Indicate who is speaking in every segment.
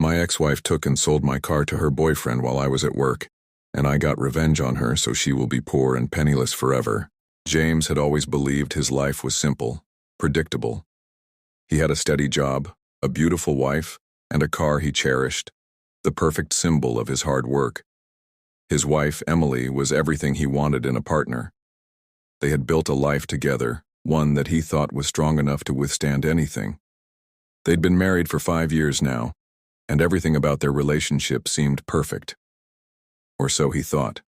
Speaker 1: My ex-wife took and sold my car to her boyfriend while I was at work, and I got revenge on her so she will be poor and penniless forever. James had always believed his life was simple, predictable. He had a steady job, a beautiful wife, and a car he cherished, the perfect symbol of his hard work. His wife, Emily, was everything he wanted in a partner. They had built a life together, one that he thought was strong enough to withstand anything. They'd been married for 5 years now, and everything about their relationship seemed perfect. Or so he thought.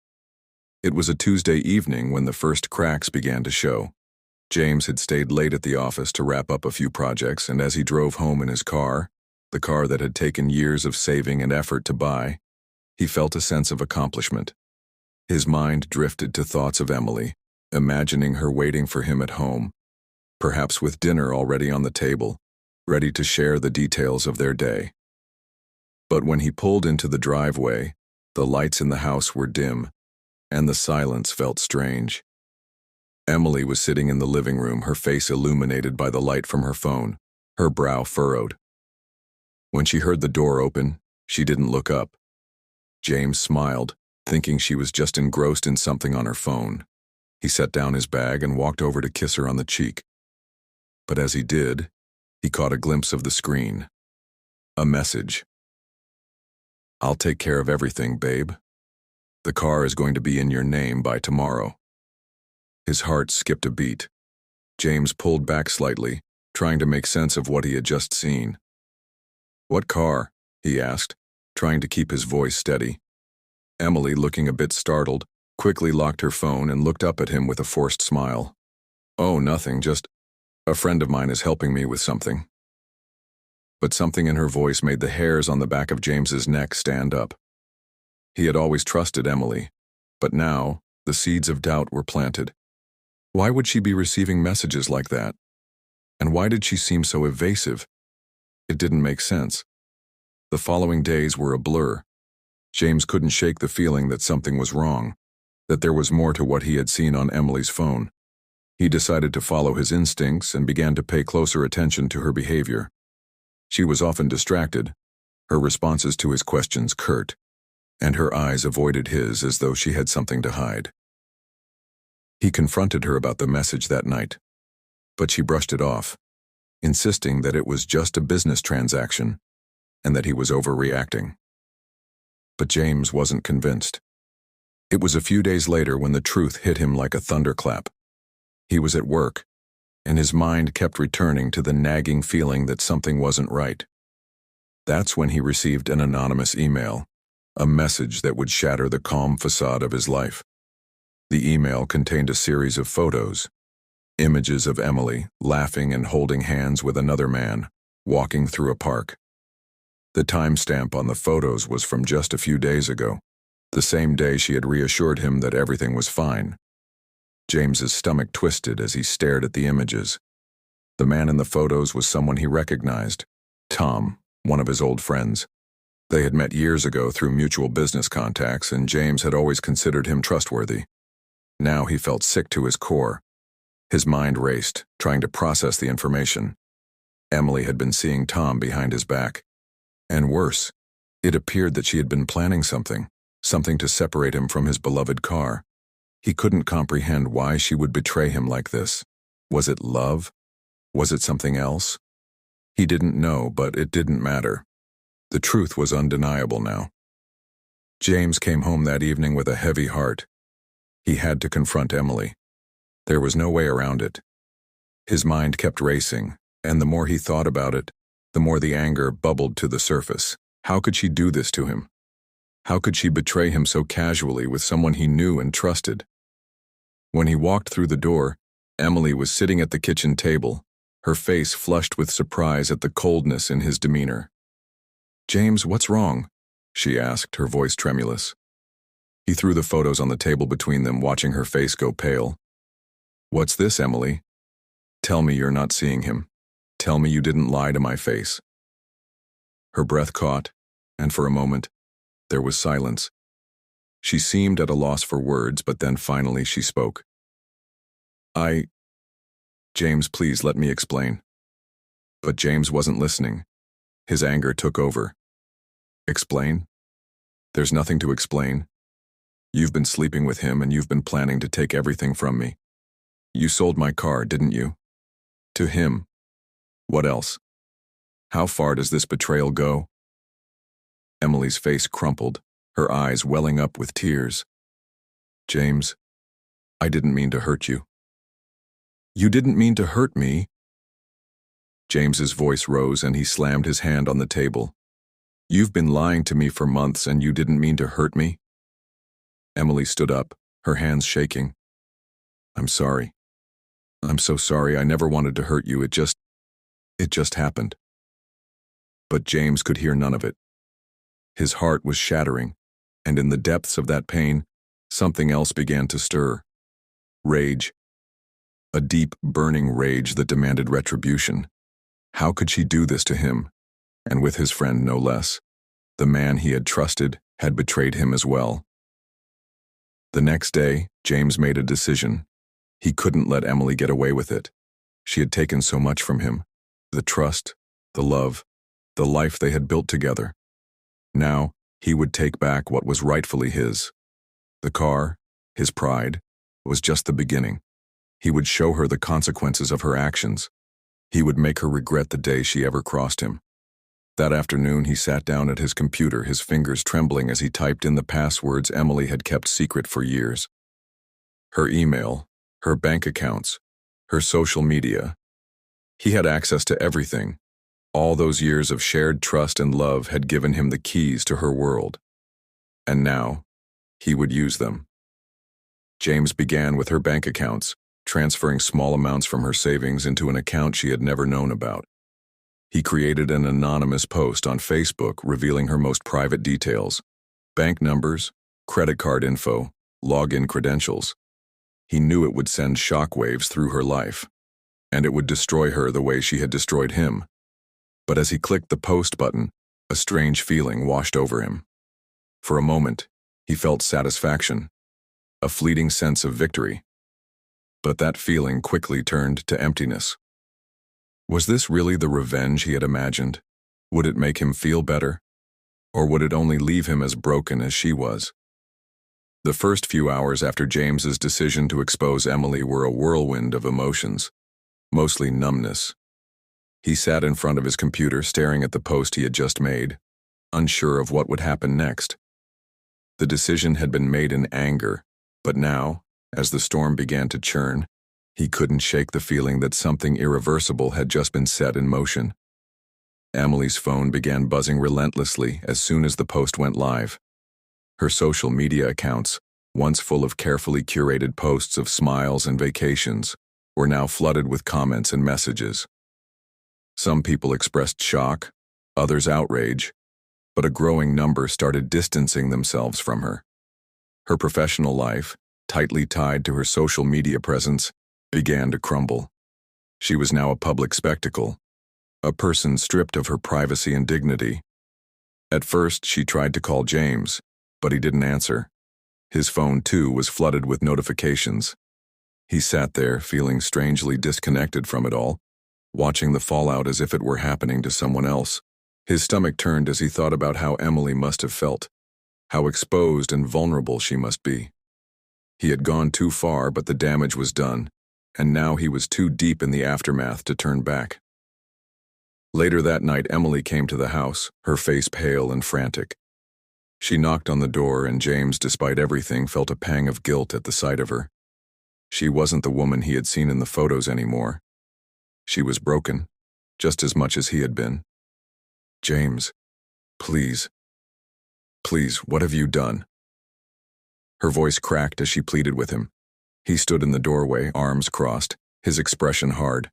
Speaker 1: It was a Tuesday evening when the first cracks began to show. James had stayed late at the office to wrap up a few projects, and as he drove home in his car, the car that had taken years of saving and effort to buy, he felt a sense of accomplishment. His mind drifted to thoughts of Emily, imagining her waiting for him at home, perhaps with dinner already on the table, ready to share the details of their day. But when he pulled into the driveway, the lights in the house were dim, and the silence felt strange. Emily was sitting in the living room, her face illuminated by the light from her phone, her brow furrowed. When she heard the door open, she didn't look up. James smiled, thinking she was just engrossed in something on her phone. He set down his bag and walked over to kiss her on the cheek. But as he did, he caught a glimpse of the screen. A message. "I'll take care of everything, babe. The car is going to be in your name by tomorrow." His heart skipped a beat. James pulled back slightly, trying to make sense of what he had just seen. "What car?" he asked, trying to keep his voice steady. Emily, looking a bit startled, quickly locked her phone and looked up at him with a forced smile. "Oh, nothing, just a friend of mine is helping me with something." But something in her voice made the hairs on the back of James's neck stand up. He had always trusted Emily, but now the seeds of doubt were planted. Why would she be receiving messages like that? And why did she seem so evasive? It didn't make sense. The following days were a blur. James couldn't shake the feeling that something was wrong, that there was more to what he had seen on Emily's phone. He decided to follow his instincts and began to pay closer attention to her behavior. She was often distracted, her responses to his questions curt, and her eyes avoided his as though she had something to hide. He confronted her about the message that night, but she brushed it off, insisting that it was just a business transaction and that he was overreacting. But James wasn't convinced. It was a few days later when the truth hit him like a thunderclap. He was at work, and his mind kept returning to the nagging feeling that something wasn't right. That's when he received an anonymous email, a message that would shatter the calm facade of his life. The email contained a series of photos, images of Emily laughing and holding hands with another man, walking through a park. The timestamp on the photos was from just a few days ago, the same day she had reassured him that everything was fine. James's stomach twisted as he stared at the images. The man in the photos was someone he recognized, Tom, one of his old friends. They had met years ago through mutual business contacts, and James had always considered him trustworthy. Now he felt sick to his core. His mind raced, trying to process the information. Emily had been seeing Tom behind his back. And worse, it appeared that she had been planning something to separate him from his beloved car. He couldn't comprehend why she would betray him like this. Was it love? Was it something else? He didn't know, but it didn't matter. The truth was undeniable now. James came home that evening with a heavy heart. He had to confront Emily. There was no way around it. His mind kept racing, and the more he thought about it, the more the anger bubbled to the surface. How could she do this to him? How could she betray him so casually with someone he knew and trusted? When he walked through the door, Emily was sitting at the kitchen table, her face flushed with surprise at the coldness in his demeanor. "James, what's wrong?" she asked, her voice tremulous. He threw the photos on the table between them, watching her face go pale. "What's this, Emily? Tell me you're not seeing him. Tell me you didn't lie to my face." Her breath caught, and for a moment, there was silence. She seemed at a loss for words, but then finally she spoke. James, please let me explain." But James wasn't listening. His anger took over. Explain? There's nothing to explain. You've been sleeping with him and you've been planning to take everything from me. You sold my car, didn't you? To him. What else? How far does this betrayal go? Emily's face crumpled, her eyes welling up with tears. James, I didn't mean to hurt you. You didn't mean to hurt me? James's voice rose and he slammed his hand on the table. You've been lying to me for months and you didn't mean to hurt me? Emily stood up, her hands shaking. I'm sorry. I'm so sorry. I never wanted to hurt you. It just happened. But James could hear none of it. His heart was shattering, and in the depths of that pain, something else began to stir. Rage. A deep, burning rage that demanded retribution. How could she do this to him? And with his friend no less. The man he had trusted had betrayed him as well. The next day, James made a decision. He couldn't let Emily get away with it. She had taken so much from him. The trust, the love, the life they had built together. Now, he would take back what was rightfully his. The car, his pride, was just the beginning. He would show her the consequences of her actions. He would make her regret the day she ever crossed him. That afternoon, he sat down at his computer, his fingers trembling as he typed in the passwords Emily had kept secret for years. Her email, her bank accounts, her social media. He had access to everything. All those years of shared trust and love had given him the keys to her world. And now, he would use them. James began with her bank accounts, transferring small amounts from her savings into an account she had never known about. He created an anonymous post on Facebook revealing her most private details: bank numbers, credit card info, login credentials. He knew it would send shockwaves through her life, and it would destroy her the way she had destroyed him. But as he clicked the post button, a strange feeling washed over him. For a moment, he felt satisfaction, a fleeting sense of victory. But that feeling quickly turned to emptiness. Was this really the revenge he had imagined? Would it make him feel better? Or would it only leave him as broken as she was? The first few hours after James's decision to expose Emily were a whirlwind of emotions, mostly numbness. He sat in front of his computer staring at the post he had just made, unsure of what would happen next. The decision had been made in anger, but now, as the storm began to churn, he couldn't shake the feeling that something irreversible had just been set in motion. Emily's phone began buzzing relentlessly as soon as the post went live. Her social media accounts, once full of carefully curated posts of smiles and vacations, were now flooded with comments and messages. Some people expressed shock, others outrage, but a growing number started distancing themselves from her. Her professional life, tightly tied to her social media presence, began to crumble. She was now a public spectacle, a person stripped of her privacy and dignity. At first, she tried to call James, but he didn't answer. His phone, too, was flooded with notifications. He sat there, feeling strangely disconnected from it all, watching the fallout as if it were happening to someone else. His stomach turned as he thought about how Emily must have felt, how exposed and vulnerable she must be. He had gone too far, but the damage was done, and now he was too deep in the aftermath to turn back. Later that night, Emily came to the house, her face pale and frantic. She knocked on the door, and James, despite everything, felt a pang of guilt at the sight of her. She wasn't the woman he had seen in the photos anymore. She was broken, just as much as he had been. James, please, what have you done? Her voice cracked as she pleaded with him. He stood in the doorway, arms crossed, his expression hard.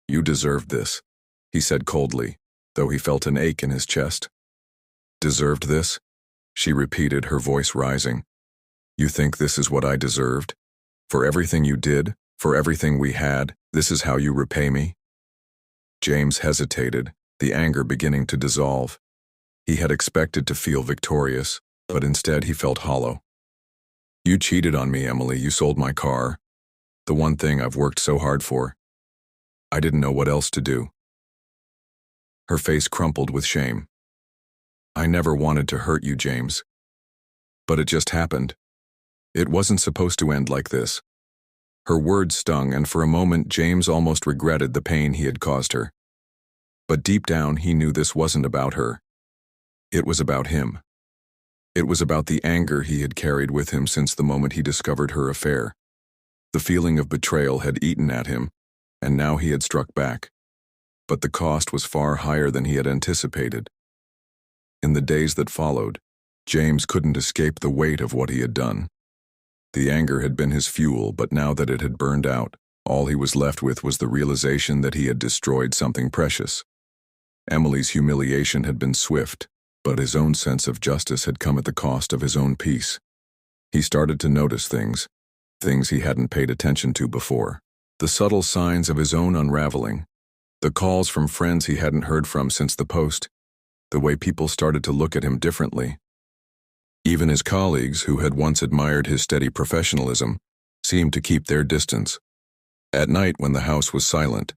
Speaker 1: You deserved this, he said coldly, though he felt an ache in his chest. Deserved this? She repeated, her voice rising. You think this is what I deserved? For everything you did, for everything we had, this is how you repay me? James hesitated, the anger beginning to dissolve. He had expected to feel victorious, but instead he felt hollow. You cheated on me, Emily. You sold my car. The one thing I've worked so hard for. I didn't know what else to do. Her face crumpled with shame. I never wanted to hurt you, James. But it just happened. It wasn't supposed to end like this. Her words stung, and for a moment James almost regretted the pain he had caused her. But deep down he knew this wasn't about her. It was about him. It was about the anger he had carried with him since the moment he discovered her affair. The feeling of betrayal had eaten at him, and now he had struck back. But the cost was far higher than he had anticipated. In the days that followed, James couldn't escape the weight of what he had done. The anger had been his fuel, but now that it had burned out, all he was left with was the realization that he had destroyed something precious. Emily's humiliation had been swift, but his own sense of justice had come at the cost of his own peace. He started to notice things he hadn't paid attention to before. The subtle signs of his own unraveling, the calls from friends he hadn't heard from since the post, the way people started to look at him differently. Even his colleagues, who had once admired his steady professionalism, seemed to keep their distance. At night, when the house was silent,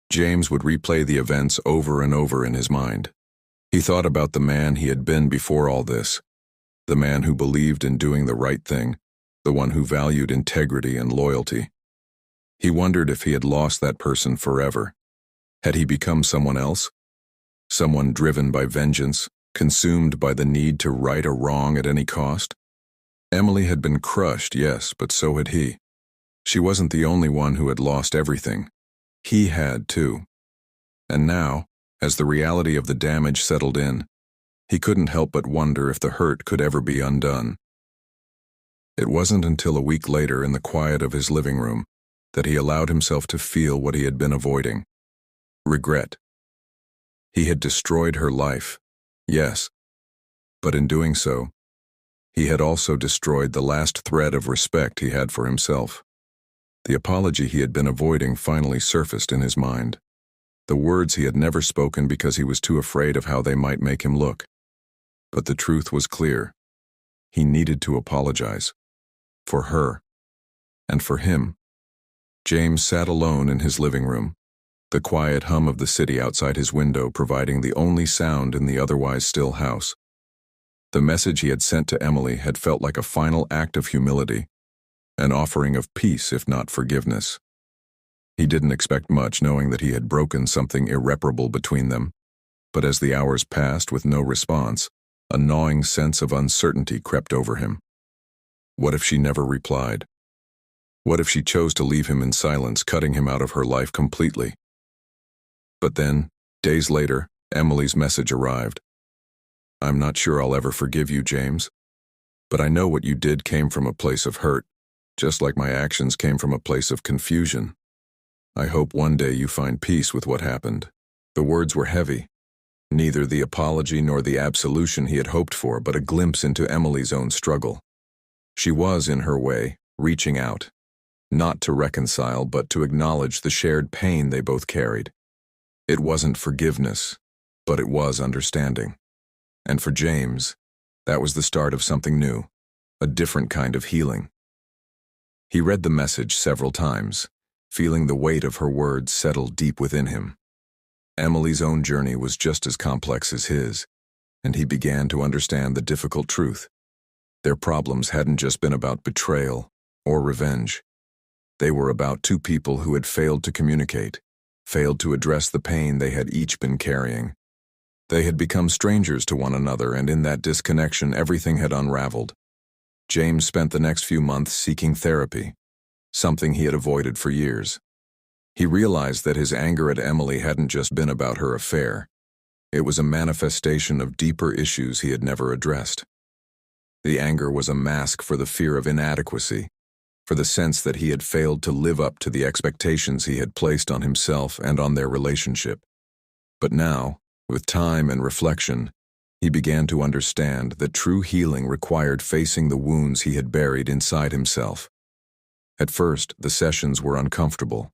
Speaker 1: James would replay the events over and over in his mind. He thought about the man he had been before all this, the man who believed in doing the right thing, the one who valued integrity and loyalty. He wondered if he had lost that person forever. Had he become someone else? Someone driven by vengeance, consumed by the need to right a wrong at any cost? Emily had been crushed, yes, but so had he. She wasn't the only one who had lost everything. He had, too. And now, as the reality of the damage settled in, he couldn't help but wonder if the hurt could ever be undone. It wasn't until a week later, in the quiet of his living room, that he allowed himself to feel what he had been avoiding: regret. He had destroyed her life, yes, but in doing so, he had also destroyed the last thread of respect he had for himself. The apology he had been avoiding finally surfaced in his mind. The words he had never spoken because he was too afraid of how they might make him look. But the truth was clear. He needed to apologize. For her. And for him. James sat alone in his living room, the quiet hum of the city outside his window providing the only sound in the otherwise still house. The message he had sent to Emily had felt like a final act of humility, an offering of peace if not forgiveness. He didn't expect much, knowing that he had broken something irreparable between them, but as the hours passed with no response, a gnawing sense of uncertainty crept over him. What if she never replied? What if she chose to leave him in silence, cutting him out of her life completely? But then, days later, Emily's message arrived. "I'm not sure I'll ever forgive you, James. But I know what you did came from a place of hurt, just like my actions came from a place of confusion. I hope one day you find peace with what happened." The words were heavy. Neither the apology nor the absolution he had hoped for, but a glimpse into Emily's own struggle. She was, in her way, reaching out, not to reconcile, but to acknowledge the shared pain they both carried. It wasn't forgiveness, but it was understanding. And for James, that was the start of something new, a different kind of healing. He read the message several times, feeling the weight of her words settle deep within him. Emily's own journey was just as complex as his, and he began to understand the difficult truth. Their problems hadn't just been about betrayal or revenge. They were about two people who had failed to communicate, failed to address the pain they had each been carrying. They had become strangers to one another, and in that disconnection everything had unraveled. James spent the next few months seeking therapy, something he had avoided for years. He realized that his anger at Emily hadn't just been about her affair. It was a manifestation of deeper issues he had never addressed. The anger was a mask for the fear of inadequacy, for the sense that he had failed to live up to the expectations he had placed on himself and on their relationship. But now, with time and reflection, he began to understand that true healing required facing the wounds he had buried inside himself. At first, the sessions were uncomfortable.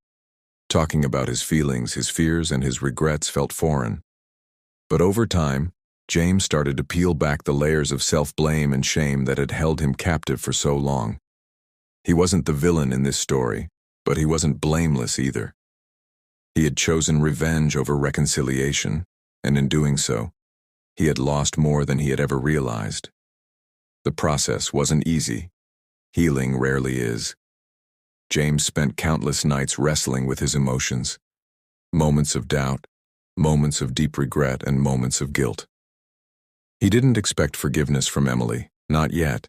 Speaker 1: Talking about his feelings, his fears, and his regrets felt foreign. But over time, James started to peel back the layers of self-blame and shame that had held him captive for so long. He wasn't the villain in this story, but he wasn't blameless either. He had chosen revenge over reconciliation, and in doing so, He had lost more than he had ever realized. The process wasn't easy. Healing rarely is. James spent countless nights wrestling with his emotions. Moments of doubt, moments of deep regret, and moments of guilt. He didn't expect forgiveness from Emily, not yet,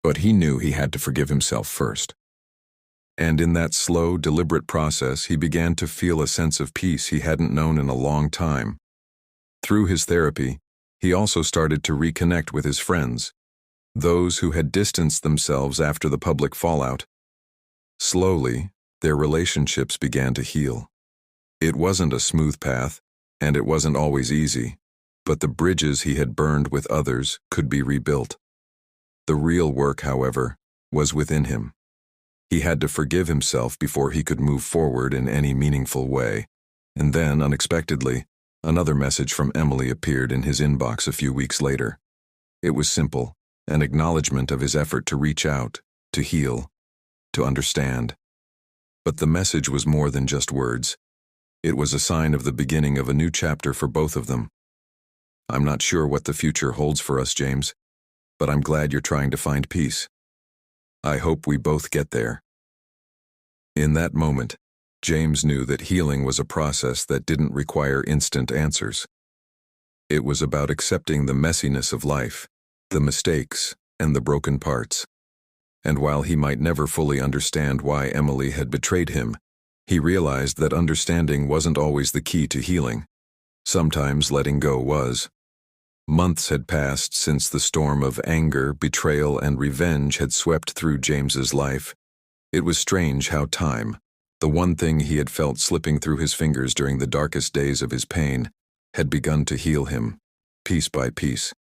Speaker 1: but he knew he had to forgive himself first. And in that slow, deliberate process, he began to feel a sense of peace he hadn't known in a long time. Through his therapy, he also started to reconnect with his friends, those who had distanced themselves after the public fallout. Slowly, their relationships began to heal. It wasn't a smooth path, and it wasn't always easy, but the bridges he had burned with others could be rebuilt. The real work, however, was within him. He had to forgive himself before he could move forward in any meaningful way. And then, unexpectedly, another message from Emily appeared in his inbox a few weeks later. It was simple, an acknowledgement of his effort to reach out, to heal, to understand. But the message was more than just words. It was a sign of the beginning of a new chapter for both of them. "I'm not sure what the future holds for us, James, but I'm glad you're trying to find peace. I hope we both get there." In that moment, James knew that healing was a process that didn't require instant answers. It was about accepting the messiness of life, the mistakes, and the broken parts. And while he might never fully understand why Emily had betrayed him, he realized that understanding wasn't always the key to healing. Sometimes letting go was. Months had passed since the storm of anger, betrayal, and revenge had swept through James's life. It was strange how time, the one thing he had felt slipping through his fingers during the darkest days of his pain, had begun to heal him, piece by piece.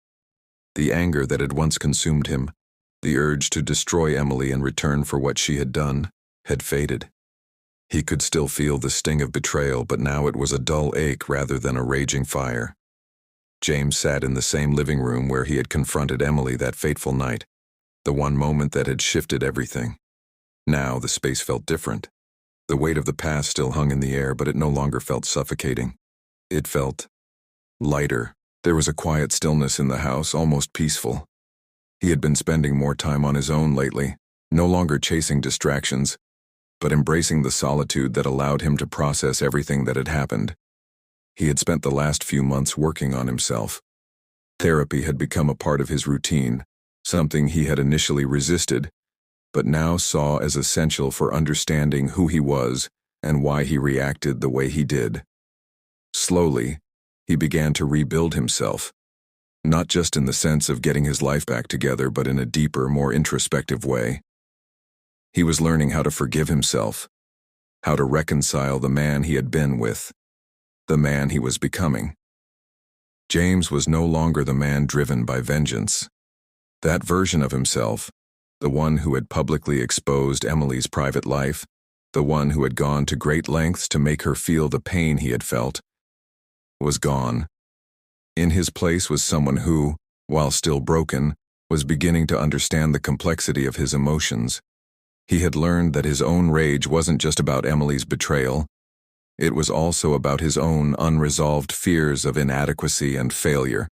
Speaker 1: The anger that had once consumed him, the urge to destroy Emily in return for what she had done, had faded. He could still feel the sting of betrayal, but now it was a dull ache rather than a raging fire. James sat in the same living room where he had confronted Emily that fateful night, the one moment that had shifted everything. Now the space felt different. The weight of the past still hung in the air, but it no longer felt suffocating. It felt lighter. There was a quiet stillness in the house, almost peaceful. He had been spending more time on his own lately, no longer chasing distractions, but embracing the solitude that allowed him to process everything that had happened. He had spent the last few months working on himself. Therapy had become a part of his routine, something he had initially resisted, but now saw as essential for understanding who he was and why he reacted the way he did. Slowly, he began to rebuild himself, not just in the sense of getting his life back together, but in a deeper, more introspective way. He was learning how to forgive himself, how to reconcile the man he had been with, the man he was becoming. James was no longer the man driven by vengeance. That version of himself, the one who had publicly exposed Emily's private life, the one who had gone to great lengths to make her feel the pain he had felt, was gone. In his place was someone who, while still broken, was beginning to understand the complexity of his emotions. He had learned that his own rage wasn't just about Emily's betrayal. It was also about his own unresolved fears of inadequacy and failure.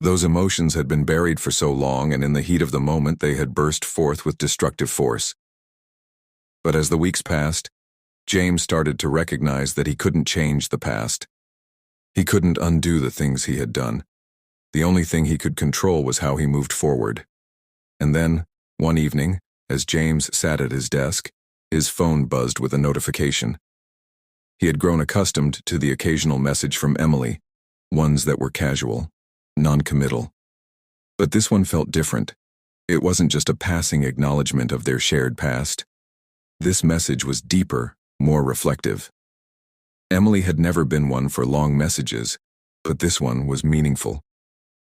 Speaker 1: Those emotions had been buried for so long, and in the heat of the moment they had burst forth with destructive force. But as the weeks passed, James started to recognize that he couldn't change the past. He couldn't undo the things he had done. The only thing he could control was how he moved forward. And then, one evening, as James sat at his desk, his phone buzzed with a notification. He had grown accustomed to the occasional message from Emily, ones that were casual, non-committal. But this one felt different. It wasn't just a passing acknowledgement of their shared past. This message was deeper, more reflective. Emily had never been one for long messages, but this one was meaningful.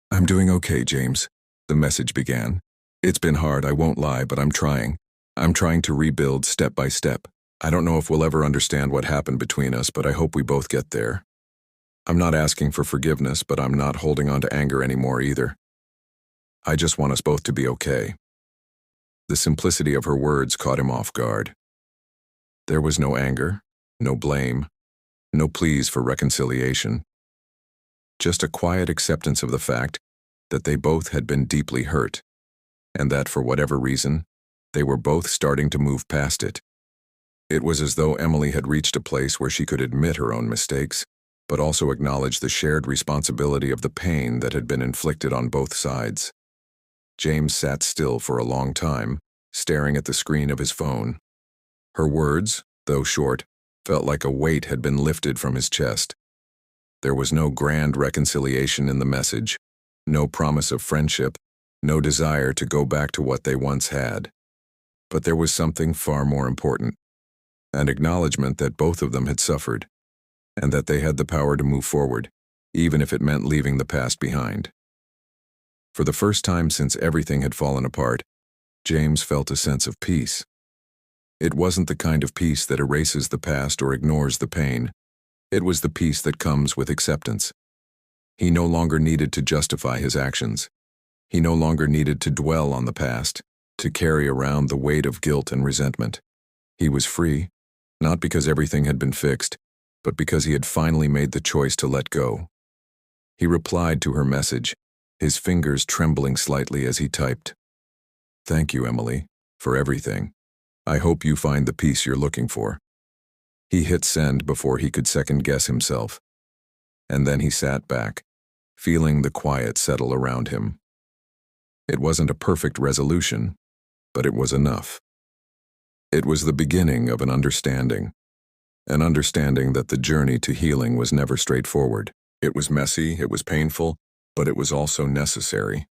Speaker 1: "I'm doing okay, James," the message began. "It's been hard, I won't lie, but I'm trying. I'm trying to rebuild step by step. I don't know if we'll ever understand what happened between us, but I hope we both get there. I'm not asking for forgiveness, but I'm not holding on to anger anymore either. I just want us both to be okay." The simplicity of her words caught him off guard. There was no anger, no blame, no pleas for reconciliation. just a quiet acceptance of the fact that they both had been deeply hurt, and that for whatever reason, they were both starting to move past it. It was as though Emily had reached a place where she could admit her own mistakes, but also acknowledge the shared responsibility of the pain that had been inflicted on both sides. James sat still for a long time, staring at the screen of his phone. Her words, though short, felt like a weight had been lifted from his chest. There was no grand reconciliation in the message, no promise of friendship, no desire to go back to what they once had. But there was something far more important, an acknowledgement that both of them had suffered, and that they had the power to move forward, even if it meant leaving the past behind. For the first time since everything had fallen apart, James felt a sense of peace. It wasn't the kind of peace that erases the past or ignores the pain. It was the peace that comes with acceptance. He no longer needed to justify his actions. He no longer needed to dwell on the past, to carry around the weight of guilt and resentment. He was free, not because everything had been fixed, but because he had finally made the choice to let go. He replied to her message, his fingers trembling slightly as he typed. "Thank you, Emily, for everything. I hope you find the peace you're looking for." He hit send before he could second-guess himself, and then he sat back, feeling the quiet settle around him. It wasn't a perfect resolution, but it was enough. It was the beginning of an understanding that the journey to healing was never straightforward. It was messy, it was painful, but it was also necessary.